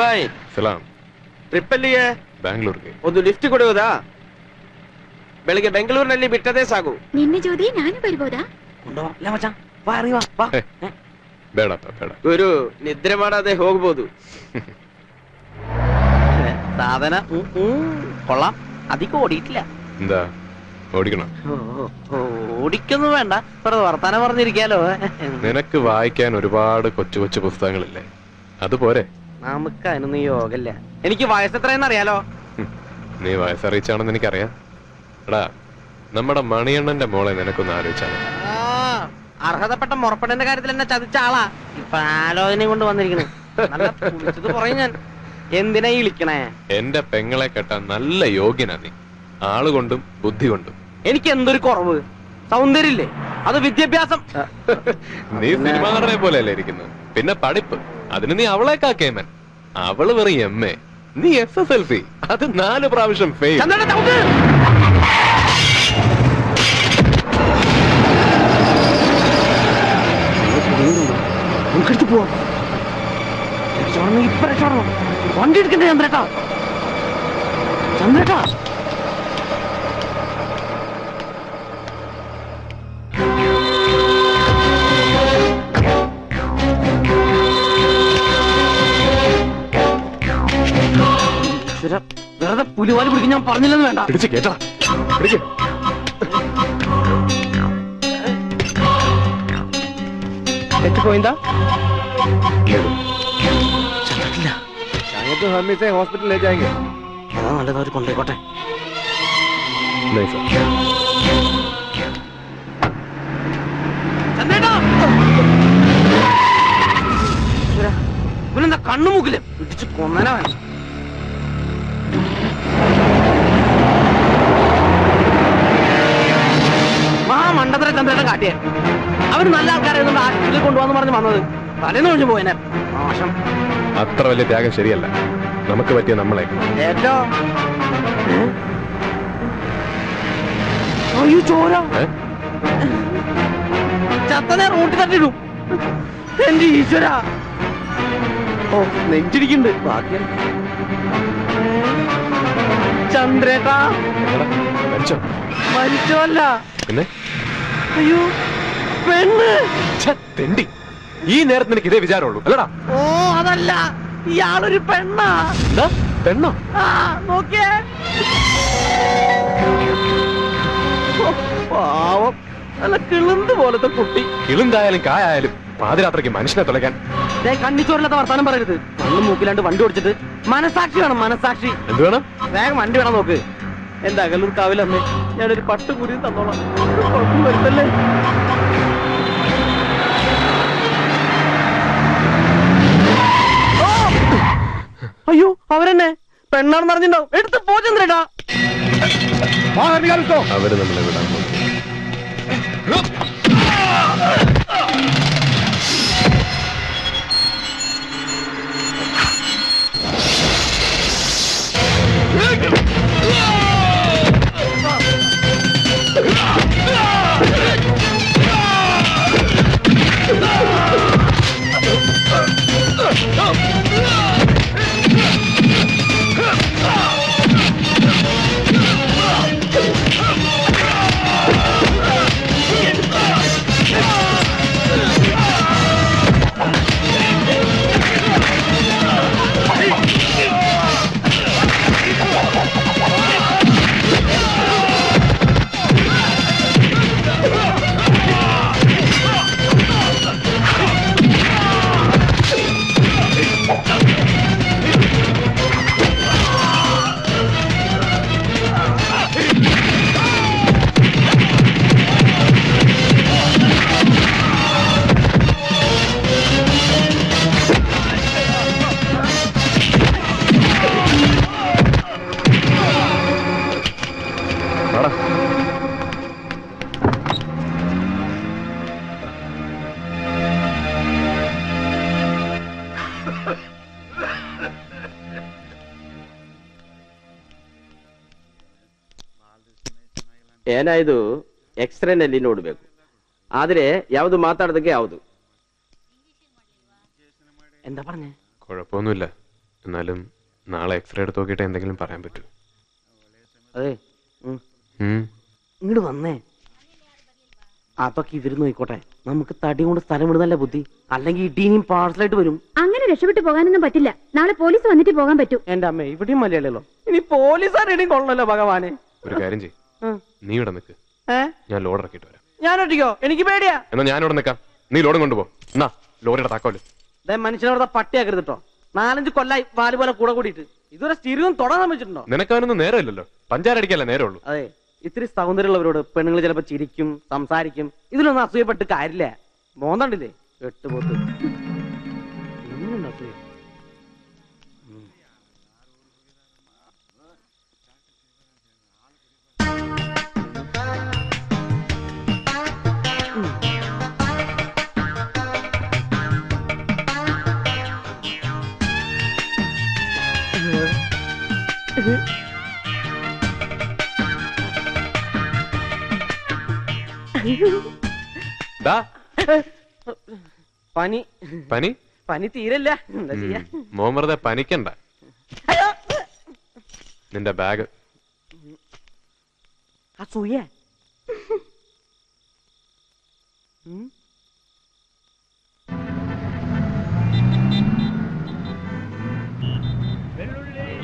भाई ಸಲಾಂ. ಟ್ರಿಪ್ ಅಲ್ಲಿಗೆ ಬ್ಯಾಂಗ್ಳೂರ್ಗೆ ಒಂದು ಲಿಫ್ಟ್ ಕೊಡುವುದಾ? ಬೆಳಿಗ್ಗೆ ಬೆಂಗಳೂರಿನಲ್ಲಿ ಬಿಟ್ಟದೇ ಸಾಕು. ನಿನ್ನೆ ಜೋದಿ ನಾನು ಬರ್ಬೋದಾ? ಬೇಡಪ್ಪ ಬೇಡ. ಗುರು ನಿದ್ರೆ ಮಾಡದೆ ಹೋಗ್ಬೋದು. സാധന കൊള്ളാം. അധികം ഓടിയിട്ടില്ല. എന്താ ഓടിക്കണം? ഓടിക്കൊന്നും വേണ്ട, വർത്താനം പറഞ്ഞിരിക്കാലോ. നിനക്ക് വായിക്കാൻ ഒരുപാട് കൊച്ചു കൊച്ചു പുസ്തകങ്ങളില്ലേ, അതുപോരെ? നമുക്ക് അതിനൊന്നും യോഗല്ല. എനിക്ക് വയസ്സെത്രയെന്ന് അറിയാലോ. നീ വയസ്സറിയിച്ചാണെന്ന് എനിക്കറിയാം. എടാ, നമ്മുടെ മണിയണ്ണന്റെ മോളെ നിനക്കൊന്ന് ആലോചിച്ചാണ്. അർഹതപ്പെട്ട മുറപ്പെടേണ്ട കാര്യത്തിൽ എന്നെ ചതിച്ച ആളാ ഇപ്പൊ ആലോചനയും കൊണ്ട് വന്നിരിക്കണേ. പറയും ഞാൻ. എന്തിനാ ഈ വിളിക്കണേ? എന്റെ പെങ്ങളെ കെട്ടാൻ നല്ല യോഗ്യനാ നീ, ആളുകൊണ്ടും ബുദ്ധി കൊണ്ടും. എനിക്ക് എന്തൊരു കുറവ്? സൗന്ദര്യമില്ലേ, അത് വിദ്യാഭ്യാസം. നീ സിനിമ നടനെ പോലെയല്ലേ ഇരിക്കുന്നത്. പിന്നെ പഠിപ്പ്, അതിന് നീ അവളേക്കാ കേമൻ. അവള് വെറും MA, നീ SSLC, അത് 4 പ്രാവശ്യം ഫെയിൽ. നമുക്കെടുത്ത് പോവാം. ഇപ്പൊ രക്ഷപ്പെടണം. വണ്ടി എടുക്കണ്ടേ ചന്ദ്രേട്ടാ? ചന്ദ്രേട്ടാ, വെറുതെ പുലിവാല് പിടിക്കും ഞാൻ പറഞ്ഞില്ലെന്ന് വേണ്ട. പിടിച്ച് കേട്ടാ പിടിക്ക്. തെറ്റിപ്പോയിന്താ? ചന്ദ്രട്ടില്ല. हम इसे हॉस्पिटल ले जाएंगे. അതാ നല്ലത്, അവർ കൊണ്ടേക്കോട്ടെ. ഇവനെന്താ കണ്ണുമുക്കില് പിടിച്ച് കൊന്നനാ വേണം. മണ്ടത്തര ചന്ദ്രേട്ടൻ കാട്ടിയേ. അവര് നല്ല ആൾക്കാരായതുകൊണ്ട് ആശുപത്രിയിൽ കൊണ്ടുപോകാന്ന് പറഞ്ഞ് വന്നത്. തലേന്ന് ഒഴിഞ്ഞു പോയനെ. മോശം. അത്ര വലിയ ത്യാഗം ശരിയല്ല. നമുക്ക് പറ്റിയ നമ്മളെ ഏറ്റോ ചോര ചത്തനെ റൂട്ട് തട്ടിടും. എന്റെ ഈശ്വര. ഓ, നെഞ്ചിരിക്കുന്നുണ്ട്. ബാക്കി ചന്ദ്രേട്ടാ മരിച്ചോ? മരിച്ചോല്ല. പിന്നെ അയ്യോ, പെണ്ണ്. തെണ്ടി, ഈ നേരത്തെ എനിക്ക് ഇതേ വിചാരമുള്ളൂ അല്ലടാ? ഓ, അതല്ല, ഇയാളൊരു പെണ്ണാ. എന്താ പെണ്ണോ? ആ, നോക്കിയേ. പാവം, നല്ല കിളുന്ത് പോലത്തെ കുട്ടി. കിളുന്തായാലും കായായാലും പാതിരാത്രിക്ക് മനുഷ്യനെ തുളയ്ക്കാൻ. കണ്ണിച്ചോറില്ലാത്ത വർത്താനം പറയരുത്. കണ്ണും മൂക്കിലാണ്ട് വണ്ടി ഓടിച്ചിട്ട് മനസാക്ഷി വേണം, മനസാക്ഷി. എന്ത് വേണം? വേഗം വണ്ടി വേണം. നോക്ക്, എന്റെ അകലൂർ കാവിലമ്മേ, ഞാനൊരു പട്ട് കുരി തന്നോളാം. കുഴപ്പം വരുത്തല്ലേ. അയ്യോ, അവരെന്നെ പെണ്ണാണെന്ന് അറിഞ്ഞിട്ടുണ്ടാവും. എടുത്ത് പോ ചന്ദ്രേട്ടാ. അവര് നമ്മളെ വിടാൻ പോകും. ಏನಾಯ್ತು? ಎಕ್ಸ್ರೇ ನಲ್ಲಿ ನೋಡ್ಬೇಕು. ಆದ್ರೆ ಯಾವ್ದು ಮಾತಾಡೋದಕ್ಕೆ ಯಾವ್ದು എന്താ പറഞ്ഞേ? കുഴപ്പമൊന്നുമില്ല. എന്നാലും നാളെ എക്സ്റേ എടുത്ത് നോക്കിയിട്ട് എന്തെങ്കിലും പറയാൻ പറ്റൂ. അതെ ഇങ്ങോട്ട് വന്നേ. അതൊക്കെ ഇവര് നോയിക്കോട്ടെ. നമുക്ക് തടി കൊണ്ട് സ്ഥലം വിടുന്നല്ല ബുദ്ധി. അല്ലെങ്കിൽ ഇടീനിയും പാഴ്സലായിട്ട് വരും. അങ്ങനെ രക്ഷപ്പെട്ടു പോകാനൊന്നും പറ്റില്ല. നാളെ പോലീസ് വന്നിട്ട് പോകാൻ പറ്റൂ. എന്റെ അമ്മ ഇവിടെയും മലയാളിയല്ലോ. ഇനി പോലീസുകാരെയും കൊള്ളല്ലോ ഭഗവാനെ. ഒരു കാര്യം ചെയ്യ്, നീ ഇവിടെ നിൽക്ക്, ഞാൻ ലോഡ് ഇറക്കിയിട്ട് വരാം. ഞാൻ ഒറ്റയ്ക്കോ? എനിക്ക് പേടിയാ. എന്നാ ഞാനിവിടെ നിൽക്കാം, നീ ലോഡും കൊണ്ടുപോ. എന്നാ ലോറിയുടെ താക്കോല്. മനുഷ്യനോട് പട്ടിയാക്കരുത് കേട്ടോ. 4-5 കൊല്ലായി പാല് പോലെ കൂടെ കൂടിയിട്ട് ഇതുവരെ സ്ഥിരം തൊടാൻ ശ്രമിച്ചിട്ടുണ്ടോ? നിനക്കവനൊന്നും നേരമില്ലല്ലോ, പഞ്ചാരടിക്കല്ലേ നേരമുള്ളൂ. അതെ, ഇത്തിരി സൗന്ദര്യമുള്ളവരോട് പെണ്ണുങ്ങൾ ചിലപ്പോ ചിരിക്കും, സംസാരിക്കും. ഇതിലൊന്നും അസൂയപ്പെട്ട് കാര്യമില്ല. മോന്തണ്ടില്ലേ 8 പോത്ത്. അസൂയ പനി പനി പനി തീരല്ല. എന്താ ചെയ്യാ? മോൻ വെറുതെ പനിക്കണ്ട. നിന്റെ ബാഗ് അസൂയ.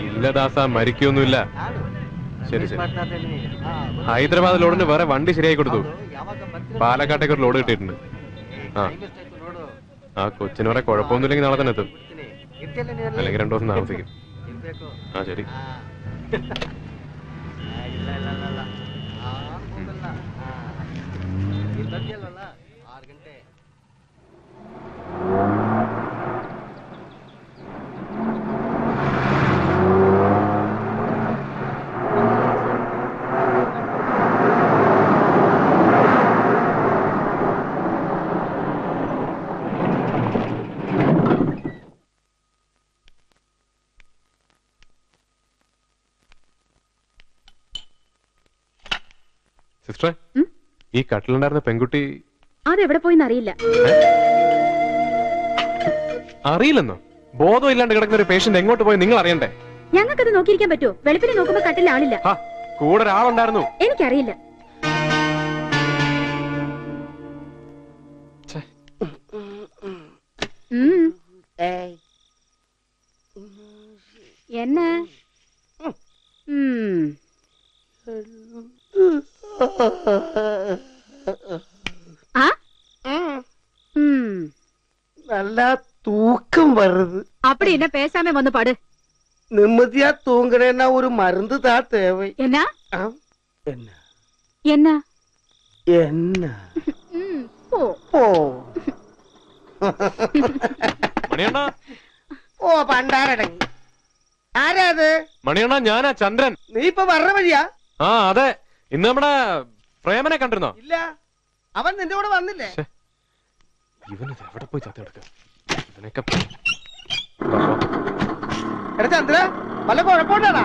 ഇല്ല ദാസ, മരിക്കൊന്നുമില്ല. ശരി ശരി. ഹൈദരാബാദ് ലോഡിന് വേറെ വണ്ടി ശരിയായി കൊടുത്തു. പാലക്കാട്ടേക്ക് ഒരു ലോഡ് കിട്ടിയിട്ടുണ്ട്. ആ കൊച്ചിന് വരെ കുഴപ്പമൊന്നുമില്ലെങ്കിൽ നാളെ തന്നെ എത്തും, അല്ലെങ്കിൽ 2 ദിവസം താമസിക്കും. ആ ശരി. സിസ്റ്ററെ, ഈ കട്ടിലുണ്ടായിരുന്ന പെൺകുട്ടി അതെവിടെ പോയിന്ന് അറിയില്ല. അറിയില്ലെന്നോ? ബോധം ഇല്ലാണ്ട് കിടക്കുന്ന ഒരു പേഷ്യന്റ് എങ്ങോട്ട് പോയി നിങ്ങൾ അറിയണ്ടേ? ഞങ്ങൾക്കത് നോക്കിയിരിക്കാൻ പറ്റുമോ? വെളുപ്പിനെ നോക്കുമ്പോ കട്ടിൽ ആളില്ല. കൂടെ ഒരാളുണ്ടായിരുന്നു. എനിക്കറിയില്ല. என்ன நல்லா தூக்கம் வருது. அப்படி என்ன பேசாம வந்து பாடு. நிம்மதியா தூங்குறேன்னா ஒரு மருந்து தான் தேவை. என்ன என்ன என்ன என்ன போ പോ. മണിയണ്ണ, ഓ പണ്ടാരടങ്ങി. ആരാ അത്? മണിയണ്ണ, ഞാനാ ചന്ദ്രൻ. നീ ഇപ്പൊ വരണ വഴിയാ? ആ അതെ. ഇന്ന് നമ്മുടെ പ്രേമനെ കണ്ടിരുന്നോ? ഇല്ല, അവൻ നിന്റെ കൂടെ വന്നില്ലേ? ഇവനിത് എവിടെ പോയി ചത്തെടുക്ക? ഇവനൊക്കെ എടാ ചന്ദ്ര, വല്ല കുഴപ്പമുണ്ടാടാ?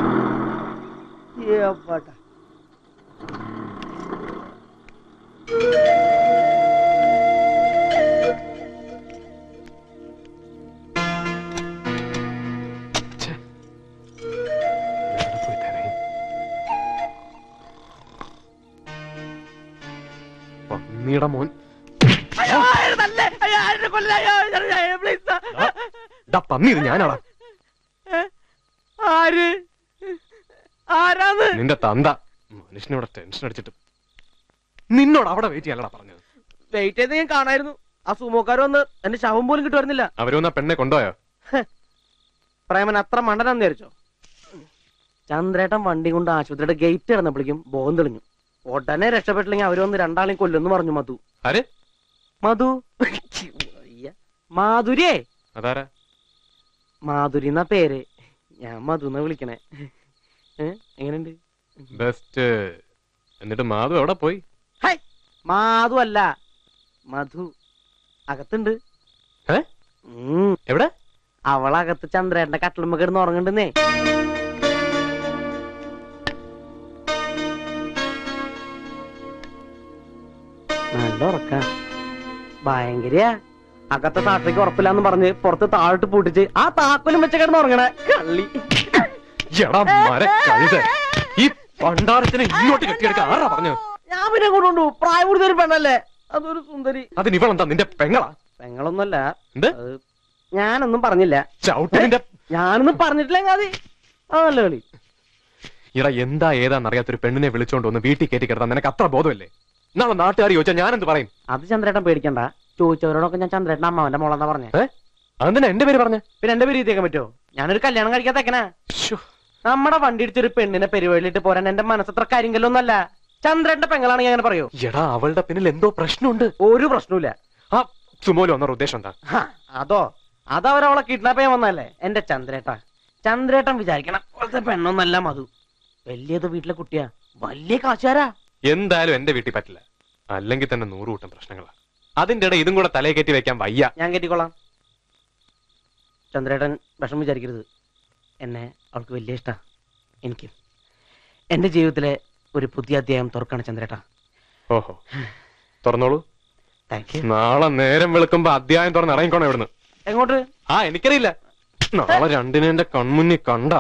പന്നിയുടെ മോൻ. പന്നി ഇത് ഞാനാടാ. ആര്? ആരാന്ന്? നിന്റെ തന്ത. മനുഷ്യനോടെ ടെൻഷൻ അടിച്ചിട്ട് നിന്നോട് അവിടെ വെയിറ്റ് ചെയ്യാനടാ പറഞ്ഞത്. വെയിറ്റ് ചെയ്ത് ഞാൻ കാണായിരുന്നു. ആ സുമോക്കാർ വന്ന് എന്റെ ശവം പോലും കിട്ടുമായിരുന്നില്ല. അവരൊന്ന് പെണ്ണെ കൊണ്ടുപോയോ? പ്രേമൻ അത്ര മണ്ടനാന്ന് വിചാരിച്ചോ? ചന്ദ്രേട്ടൻ വണ്ടി കൊണ്ട് ആശുപത്രിയുടെ ഗേറ്റ് ഇറന്നപ്പോഴേക്കും ബോധം തെളിഞ്ഞു. ഉടനെ രക്ഷപ്പെട്ടില്ലെങ്കിൽ അവരൊന്ന് 2 കൊല്ലുമെന്ന് പറഞ്ഞു മധു. ആര്? മധു. മാധുരിയേ. അതാരാ? മാധുരി എന്നാ പേര്. ഞാൻ മധു എന്നാ വിളിക്കണേ. എങ്ങനെയുണ്ട്? ബെസ്റ്റ്. എന്നിട്ട് മാധു എവിടെ പോയി? മാധു അല്ല, മധു. അകത്തുണ്ട്. എവിടെ? അവളകത്ത് ചന്ദ്രേട്ടന്റെ കട്ടിലുമ്മ കിടന്ന് ഉറങ്ങണ്ടെന്നേ. നല്ല ഉറക്ക. ഭയങ്കര അകത്തെ സാക്ഷയ്ക്ക് ഉറപ്പില്ലാന്ന് പറഞ്ഞ് പുറത്ത് താഴോട്ട് പൂട്ടിച്ച് ആ താക്കോലും വെച്ച കിടന്ന് ഉറങ്ങണ കള്ളി. എടാ മര കഴുത, ഈ പണ്ടാരത്തിനെ ഇങ്ങോട്ട് കെട്ടിയെടുക്കാൻ ആരാ പറഞ്ഞു? ഞാൻ പിന്നെ കൊണ്ടുണ്ടു. പ്രായപൂർത്തി ഒരു പെണ്ണല്ലേ, അതൊരു സുന്ദരി. അതിന് ഇവളെന്താ നിന്റെ പെങ്ങളാ? പെങ്ങളൊന്നുമല്ല. എന്ത്? ഞാനൊന്നും പറഞ്ഞില്ല. ചവിട്ടിന്റെ ഞാനൊന്നും പറഞ്ഞിട്ടില്ലെങ്കിൽ അത് നല്ല കളി. ഇട എന്താ ഏതാന്നറിയാത്തൊരു പെണ്ണിനെ വിളിച്ചോണ്ട് വന്ന് വീട്ടിൽ കയറ്റി കിടത്താൻ നിനക്ക് അത്ര ബോധമല്ലേ? നാളെ നാട്ടുകാർ ചോദിച്ചാൽ ഞാൻ എന്ത് പറയും? അത് ചന്ദ്രേട്ടൻ പേടിക്കണ്ട. ചോദിച്ചവരോടൊക്കെ ഞാൻ ചന്ദ്രേട്ടൻ അമ്മാവന്റെ മോളെന്നാ പറഞ്ഞേ. അതെന്താ എന്റെ പേര് പറഞ്ഞേ? പിന്നെ എന്റെ പേര് എത്തിയേക്കാൻ പറ്റുമോ? ഞാനൊരു കല്യാണം കഴിക്കാത്തേക്കനാ. നമ്മുടെ വണ്ടി ഇടിച്ചൊരു പെണ്ണിനെ പെരുവഴിയിട്ട് പോരാൻ എന്റെ മനസ്സത്ര കാര്യങ്ങളൊന്നല്ല. ചന്ദ്രേട്ടന്റെ പെങ്ങളാണെങ്കിൽ അങ്ങനെ പറയോ? എടാ അവളുടെ പിന്നിൽ എന്തോ പ്രശ്നമുണ്ട്. ഒരു പ്രശ്നമില്ല. ആ സുമോല് വന്ന ഉദ്ദേശം എന്താ? അതവരവളെ കിഡ്നാപ്പ് ചെയ്യാൻ വന്നല്ലേ. എന്റെ ചന്ദ്രേട്ടൻ വിചാരിക്കണം പോലത്തെ പെണ്ണൊന്നല്ല മധു. വലിയത് വീട്ടിലെ കുട്ടിയാ, വലിയ കാശുകാരാ. എന്തായാലും എന്റെ വീട്ടിൽ പറ്റില്ല. അല്ലെങ്കിൽ തന്നെ 100 കൂട്ടം പ്രശ്നങ്ങളാ. അതിന്റെ ഇടയിൽ ഇതും കൂടെ തലയെ കയറ്റി വെക്കാൻ വയ്യ. ഞാൻ കെട്ടിക്കൊള്ളാം. ചന്ദ്രേട്ടൻ വിഷമം വിചാരിക്കരുത്. എന്നെ അവൾക്ക് വലിയ ഇഷ്ടാ. എനിക്ക് എന്റെ ജീവിതത്തിലെ ഒരു പുതിയ അധ്യായം തുറക്കാണ് ചന്ദ്രേട്ടാ. ഓഹോ, തുറന്നോളൂ. Thank you. നാളെ നേരം വെളുക്കുമ്പോ അധ്യായം തുറന്ന് ഇറങ്ങിക്കോണം ഇവിടുന്ന്. എങ്ങോട്ട്? എനിക്കറിയില്ല. നാളെ രണ്ടിനെ എന്റെ കൺമുന്നിൽ കണ്ട